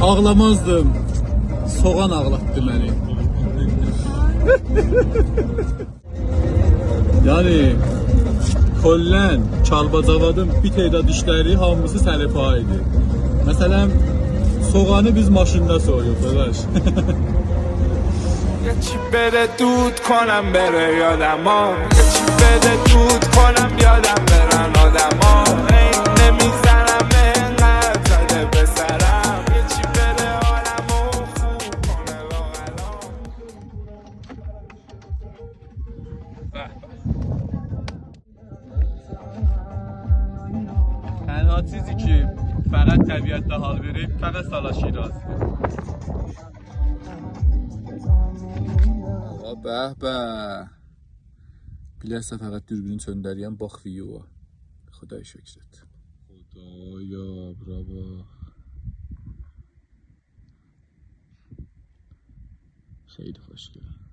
ağlamazdım. Soğan ağlattı məni. Yani Kollen, Çalbacavadın bir teyda dişləri hamısı sərəpa idi. Məsələn, soğanı biz maşında soyuq, dadaş. یه چی بده دود کنم بره یادما یه چی بده دود کنم یادم برن آدما این نمیزنم اینقدر زده به سرم یه چی بده حالمو خوب کنه لاغلا تنها چیزی که فقط طبیعت حال verir فقط سالا شیراز. به به bilərsə fəqət dürbünü çöndəriyəm, bax videoya. Xuday şükret. Xudaya, bravo. Xeyli xoş gəlir.